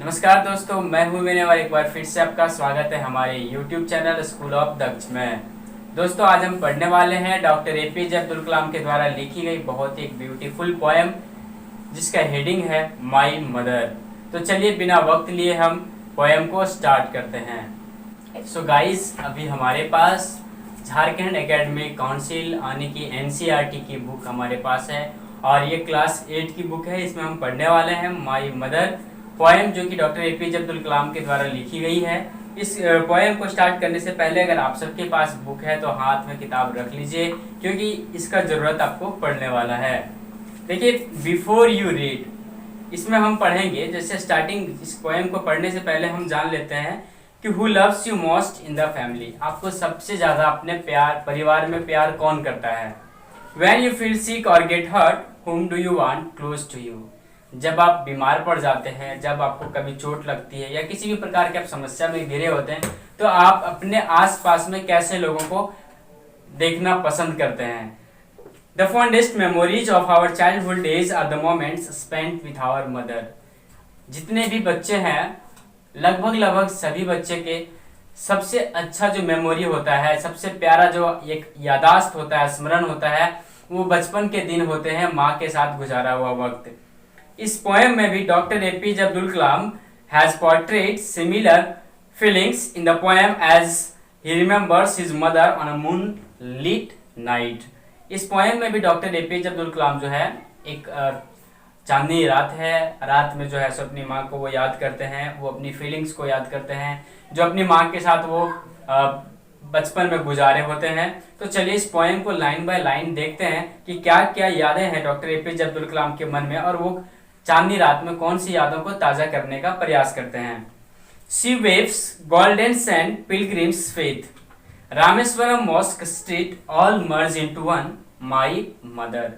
नमस्कार दोस्तों, मैं हूं विनय और एक बार फिर से आपका स्वागत है हमारे YouTube चैनल स्कूल ऑफ दक्ष में। दोस्तों, आज हम पढ़ने वाले हैं डॉक्टर एपीजे अब्दुल कलाम के द्वारा लिखी गई बहुत ही एक ब्यूटीफुल पोएम जिसका हेडिंग है माई मदर। तो चलिए बिना वक्त लिए हम पोएम को स्टार्ट करते हैं। सो गाइस, अभी हमारे पास झारखंड एकेडमिक काउंसिल यानी कि NCERT की बुक हमारे पास है और ये क्लास 8 की बुक है। इसमें हम पढ़ने वाले हैं माई मदर पोएम, जो कि डॉक्टर एपीजे अब्दुल कलाम के द्वारा लिखी गई है। इस पोएम को स्टार्ट करने से पहले अगर आप सबके पास बुक है तो हाथ में किताब रख लीजिए, क्योंकि इसका ज़रूरत आपको पढ़ने वाला है। देखिए, बिफोर यू रीड, इसमें हम पढ़ेंगे, जैसे स्टार्टिंग इस पोएम को पढ़ने से पहले हम जान लेते हैं कि who loves you most in the family, आपको सबसे ज़्यादा अपने परिवार में प्यार कौन करता है। व्हेन यू फील सिक और get hurt, whom do you want close to you, जब आप बीमार पड़ जाते हैं, जब आपको कभी चोट लगती है या किसी भी प्रकार की आप समस्या में घिरे होते हैं, तो आप अपने आसपास में कैसे लोगों को देखना पसंद करते हैं। The fondest memories of our childhood days are the moments spent with our mother. जितने भी बच्चे हैं, लगभग सभी बच्चे के सबसे अच्छा जो मेमोरी होता है, सबसे प्यारा जो एक यादाश्त होता है, स्मरण होता है, वो बचपन के दिन होते हैं, माँ के साथ गुजारा हुआ वक्त। इस पोएम में भी doctor APJ Abdul Kalam has portrayed similar feelings in the poem as he remembers his mother on a moonlit night. इस पोएम में भी डॉक्टर एपीजे अब्दुल कलाम जो है, एक चांदनी रात है, रात में जो है सो अपनी माँ को वो याद करते हैं, वो अपनी फीलिंग्स को याद करते हैं जो अपनी माँ के साथ वो बचपन में गुजारे होते हैं। तो चलिए इस पोएम को लाइन बाय लाइन देखते हैं कि क्या क्या यादें हैं डॉक्टर एपीजे अब्दुल कलाम के मन में, और वो चांदनी रात में कौन सी यादों को ताजा करने का प्रयास करते हैं। Sea waves golden sand pilgrims faith, Rameswaram mosque street all merge into one my mother.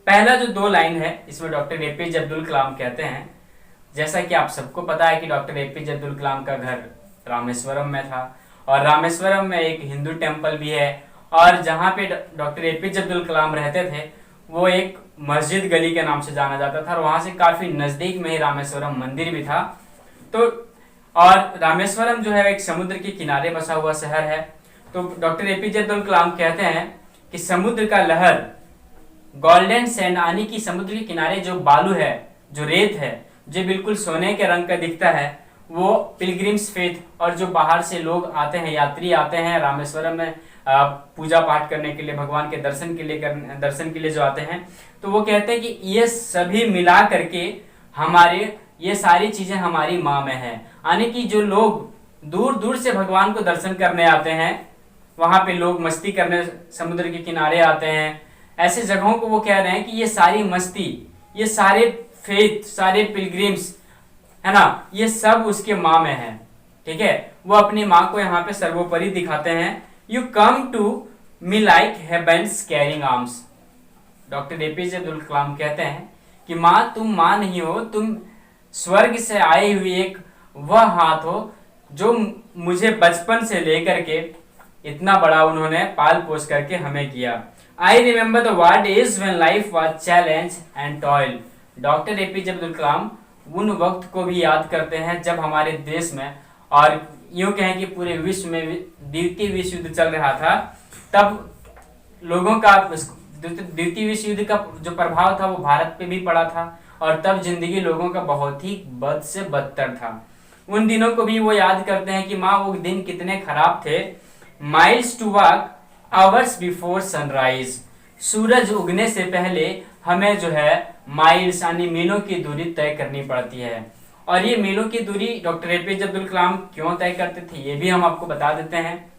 पहला जो दो लाइन है इसमें डॉक्टर एपीजे अब्दुल कलाम कहते हैं, जैसा कि आप सबको पता है कि डॉक्टर एपीजे अब्दुल कलाम का घर रामेश्वरम में था और रामेश्वरम में एक हिंदू टेम्पल भी है, और जहाँ पे डॉक्टर एपीजे अब्दुल कलाम रहते थे वो एक मस्जिद गली के नाम से जाना जाता था, और वहां से काफी नजदीक में ही रामेश्वरम मंदिर भी था। तो और रामेश्वरम जो है एक समुद्र के किनारे बसा हुआ शहर है। तो डॉक्टर एपीजे अब्दुल कलाम कहते हैं कि समुद्र का लहर, गोल्डन सैंड यानी कि समुद्र के किनारे जो बालू है, जो रेत है, जो बिल्कुल सोने के रंग का दिखता है, वो पिलग्रिम्स फेथ, और जो बाहर से लोग आते हैं, यात्री आते हैं रामेश्वरम में पूजा पाठ करने के लिए, भगवान के दर्शन के लिए जो आते हैं, तो वो कहते हैं कि ये सभी मिला करके ये सारी चीजें हमारी माँ में है। यानी कि जो लोग दूर दूर से भगवान को दर्शन करने आते हैं, वहां पे लोग मस्ती करने समुद्र के किनारे आते हैं, ऐसे जगहों को वो कह रहे हैं कि ये सारी मस्ती, ये सारे फेथ, सारे पिलग्रिम्स है ना, ये सब उसके माँ में है। ठीक है, वो अपनी माँ को यहाँ पे सर्वोपरि दिखाते हैं। You come to me like heaven's carrying arms. Doctor APJ Abdul Kalam कहते हैं कि माँ, तुम माँ नहीं हो, तुम स्वर्ग से आई हुई एक वह हाथ हो जो मुझे बचपन से लेकर के इतना बड़ा उन्होंने पाल पोस करके हमें किया। I remember the ward is when life was challenge and toil. Doctor APJ Abdul Kalam उन वक्त को भी याद करते हैं जब हमारे देश में, और यूं कहें कि पूरे विश्व में द्वितीय विश्व युद्ध चल रहा था, तब लोगों का द्वितीय विश्व युद्ध का जो प्रभाव था वो भारत पे भी पड़ा था, और तब जिंदगी लोगों का बहुत ही बद से बदतर था। उन दिनों को भी वो याद करते हैं कि माँ, वो दिन कितने खराब थे। Miles to walk hours before sunrise, सूरज उगने से पहले हमें जो है माइल्स यानी मीलों की दूरी तय करनी पड़ती है। और ये मीलों की दूरी डॉक्टर एपीजे अब्दुल कलाम क्यों तय करते थे, ये भी हम आपको बता देते हैं।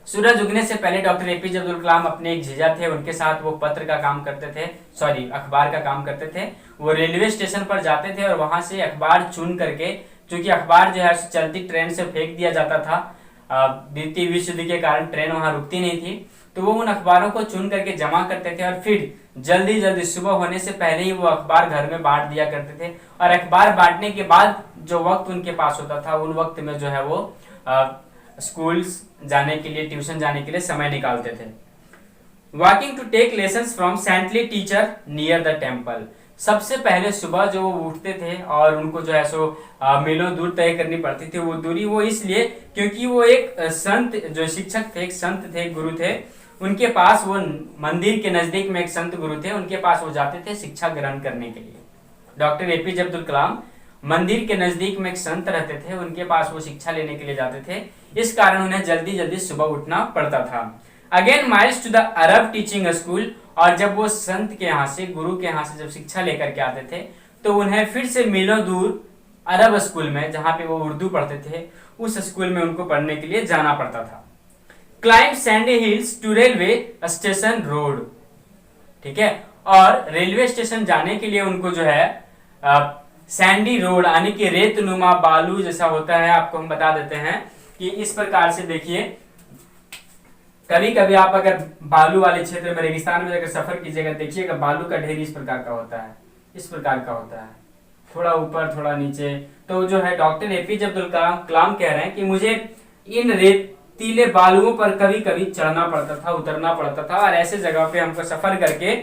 सूरज उगने से पहले डॉक्टर एपीजे अब्दुल कलाम अपने एक जीजा थे, उनके साथ वो पत्र का काम करते थे, अखबार का काम करते थे। वो रेलवे स्टेशन पर जाते थे और वहां से अखबार चुन करके, क्योंकि अखबार जो है चलती ट्रेन से फेंक दिया जाता था, द्वितीय विश्व युद्ध के कारण ट्रेन वहां रुकती नहीं थी, तो वो उन अखबारों को चुन करके जमा करते थे और फिर जल्दी सुबह होने से पहले ही वो अखबार घर में बांट दिया करते थे। और अखबार बांटने के बाद जो वक्त उनके पास होता था, उन वक्त में जो है वो स्कूल्स जाने के लिए, ट्यूशन जाने के लिए समय निकालते थे। Walking to take lessons from saintly teacher near the temple, सबसे पहले सुबह जो वो उठते थे और उनको जो है सो मीलों दूर तय करनी पड़ती थी, वो दूरी वो इसलिए क्योंकि वो एक संत जो शिक्षक थे, एक संत थे, गुरु थे, उनके पास वो मंदिर के नजदीक में एक संत गुरु थे, उनके पास वो जाते थे शिक्षा ग्रहण करने के लिए। डॉक्टर एपीजे अब्दुल कलाम मंदिर के नजदीक में एक संत रहते थे, उनके पास वो शिक्षा लेने के लिए जाते थे, इस कारण उन्हें जल्दी जल्दी सुबह उठना पड़ता था। Again miles to the Arab teaching school, और जब वो संत के यहाँ से, गुरु के यहाँ से जब शिक्षा लेकर के आते थे तो उन्हें फिर से मीलों दूर अरब स्कूल में, जहाँ पे वो उर्दू पढ़ते थे, उस स्कूल में उनको पढ़ने के लिए जाना पड़ता था। Climb sandy hills to railway station road, ठीक है, और रेलवे स्टेशन जाने के लिए उनको जो है सैंडी रोड यानी कि रेतनुमा बालू जैसा होता है, आपको हम बता देते हैं कि इस प्रकार से देखिए, कभी कभी आप अगर बालू वाले क्षेत्र में, रेगिस्तान में अगर सफर कीजिएगा, देखिएगा बालू का ढेर इस प्रकार का होता है, इस प्रकार का होता है, थोड़ा ऊपर थोड़ा नीचे। तो जो है डॉक्टर एपीजे अब्दुल कलाम कह रहे हैं कि मुझे इन रेतीले बालुओं पर कभी कभी चढ़ना पड़ता था, उतरना पड़ता था, और ऐसे जगह पे हमको सफर करके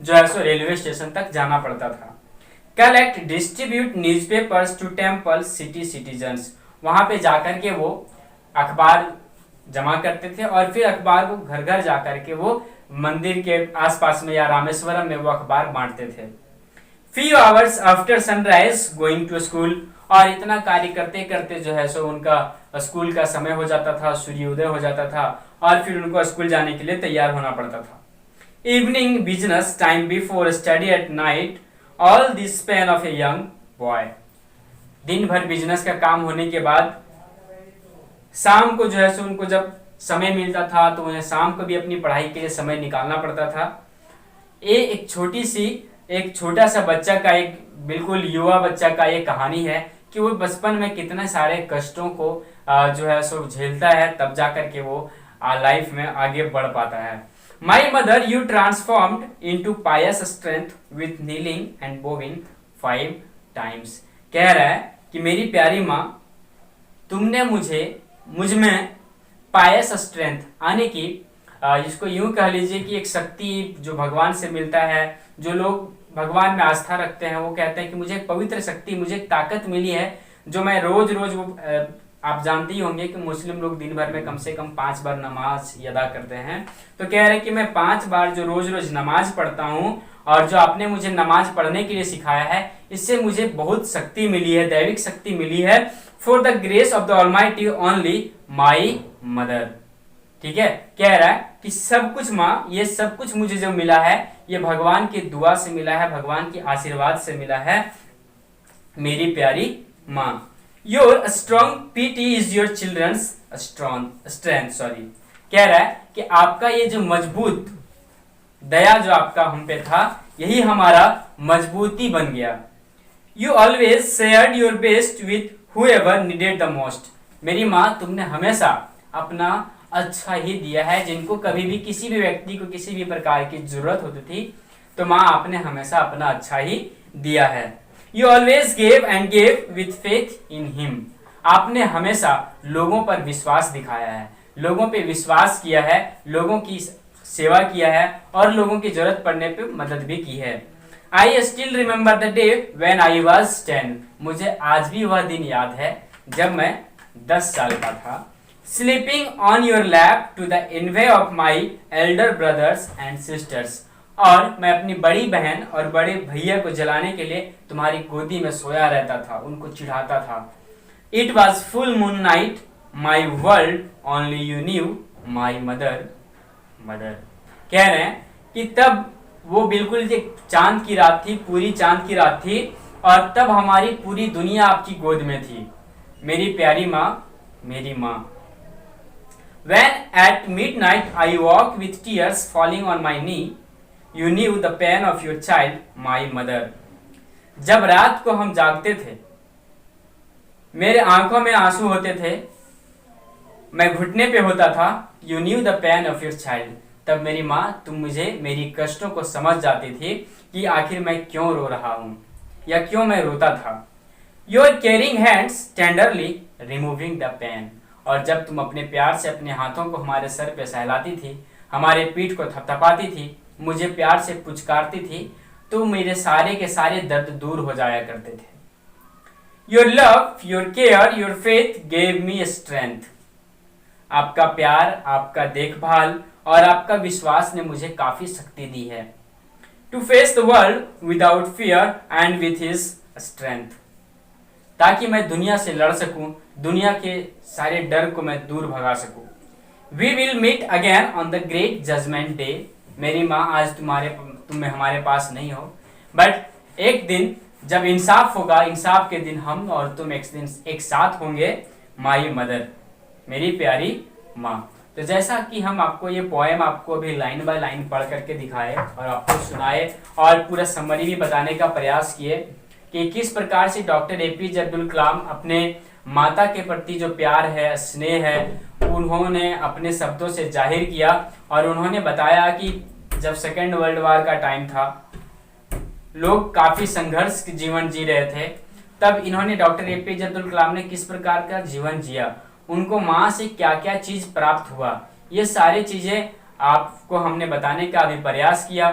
जो है सो रेलवे स्टेशन तक जाना पड़ता था। Collect distribute newspapers to temple city citizens, वहां पे जाकर के वो अखबार जमा करते थे और फिर अखबार को घर घर जाकर के वो मंदिर के आसपास में या रामेश्वरम में वो अखबार बांटते थे। Few hours after sunrise going to school, और इतना कार्य करते करते जो है सो उनका स्कूल का समय हो जाता था, सूर्योदय हो जाता था, और फिर उनको स्कूल जाने के लिए तैयार होना पड़ता था। Evening business time before study at night, all this span of a young boy, दिन भर बिजनेस का काम होने के बाद शाम को जो है सो उनको जब समय मिलता था तो उन्हें शाम को भी अपनी पढ़ाई के लिए समय निकालना पड़ता था। ये एक छोटा सा बच्चा का, एक बिल्कुल युवा बच्चा का ये कहानी है कि वो बचपन में कितने सारे कष्टों को जो है सो झेलता है, तब जाकर के वो लाइफ में आगे बढ़ पाता है। My mother you transformed into pious strength with kneeling and bowing 5 times, कह रहा है कि मेरी प्यारी माँ, तुमने मुझ में पायस स्ट्रेंथ यानी कि इसको यूं कह लीजिए कि एक शक्ति जो भगवान से मिलता है, जो लोग भगवान में आस्था रखते हैं वो कहते हैं कि मुझे एक पवित्र शक्ति, मुझे एक ताकत मिली है, जो मैं रोज रोज वो आप जानते ही होंगे कि मुस्लिम लोग दिन भर में कम से कम 5 बार नमाज अदा करते हैं। तो कह रहे कि मैं 5 बार जो रोज रोज नमाज पढ़ता हूँ और जो आपने मुझे नमाज पढ़ने के लिए सिखाया है, इससे मुझे बहुत शक्ति मिली है, दैविक शक्ति मिली है। For the grace of the almighty only my mother, ठीक है, कह रहा है कि सब कुछ माँ, ये सब कुछ मुझे जो मिला है ये भगवान की दुआ से मिला है, भगवान की आशीर्वाद से मिला है, मेरी प्यारी माँ। Your strong piety is your children's strength, कह रहा है कि आपका ये जो मजबूत दया जो आपका हम पे था, यही हमारा मजबूती बन गया। You always shared your best with whoever needed the most, मेरी माँ, तुमने हमेशा अपना अच्छा ही दिया है, जिनको कभी भी किसी भी व्यक्ति को किसी भी प्रकार की जरूरत होती थी तो माँ आपने हमेशा अपना अच्छा ही दिया है। You always gave and gave with faith in him, आपने हमेशा लोगों पर विश्वास दिखाया है, लोगों पे विश्वास किया है, लोगों की सेवा किया है और लोगों की जरूरत पड़ने पे मदद भी की है। I still remember the day when I was 10, मुझे आज भी वह दिन याद है जब मैं 10 साल का था। Sleeping on your lap to the envy of my elder brothers and sisters, और मैं अपनी बड़ी बहन और बड़े भैया को जलाने के लिए तुम्हारी गोदी में सोया रहता था, उनको चिढ़ाता था। It was full moon night my world only you knew my mother, कह रहे हैं कि तब वो बिल्कुल एक चांद की रात थी, पूरी चांद की रात थी, और तब हमारी पूरी दुनिया आपकी गोद में थी, मेरी प्यारी माँ, मेरी माँ। When at midnight I walk with tears falling on my knee, you knew the pain of your child, my mother. जब रात को हम जागते थे, मेरे आंखों में आंसू होते थे, मैं घुटने पे होता था, you knew the pain of your child. तब मेरी माँ, तुम मुझे मेरी कष्टों को समझ जाती थी कि आखिर मैं क्यों रो रहा हूँ या क्यों मैं रोता था। Your caring hands tenderly removing the pain, और जब तुम अपने प्यार से अपने हाथों को हमारे सर पे सहलाती थी, हमारे पीठ को थपथपाती थी, मुझे प्यार से पुचकारती थी, तो मेरे सारे के सारे दर्द दूर हो जाया करते थे। Your love, your care, your faith gave me strength. आपका प्यार, आपका देखभाल और आपका विश्वास ने मुझे काफी शक्ति दी है। To face the world without fear and with his strength, ताकि मैं दुनिया से लड़ सकूं, दुनिया के सारे डर को मैं दूर भगा सकूं। We will meet again on the great judgement day. मेरी माँ, आज तुम हमारे पास नहीं हो, बट एक दिन जब इंसाफ होगा, इंसाफ के दिन हम और तुम एक दिन एक साथ होंगे। माई मदर, मेरी प्यारी माँ। तो जैसा कि हम आपको ये पोएम आपको अभी लाइन बाय लाइन पढ़ करके दिखाए और आपको सुनाए और पूरा समरी भी बताने का प्रयास किए कि किस प्रकार से डॉक्टर एपीजे अब्दुल कलाम अपने माता के प्रति जो प्यार है, स्नेह है, उन्होंने अपने शब्दों से जाहिर किया। और उन्होंने बताया कि जब सेकेंड वर्ल्ड वॉर का टाइम था, लोग काफी संघर्ष के जीवन जी रहे थे, तब इन्होंने डॉक्टर एपीजे अब्दुल कलाम ने किस प्रकार का जीवन जिया, उनको माँ से क्या क्या चीज प्राप्त हुआ, ये सारी चीजें आपको हमने बताने का अभी प्रयास किया।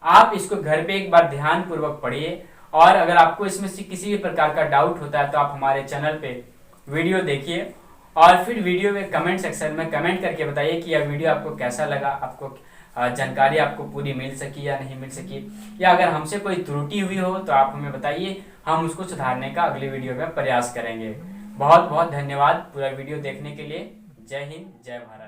आप इसको घर पे एक बार ध्यान पूर्वक पढ़िए और अगर आपको इसमें से किसी भी प्रकार का डाउट होता है तो आप हमारे चैनल पे वीडियो देखिए और फिर वीडियो में कमेंट सेक्शन में कमेंट करके बताइए कि यह वीडियो आपको कैसा लगा, आपको जानकारी आपको पूरी मिल सकी या नहीं मिल सकी, या अगर हमसे कोई त्रुटि हुई हो तो आप हमें बताइए, हम उसको सुधारने का अगले वीडियो में प्रयास करेंगे। बहुत बहुत धन्यवाद पूरा वीडियो देखने के लिए। जय हिंद, जय भारत।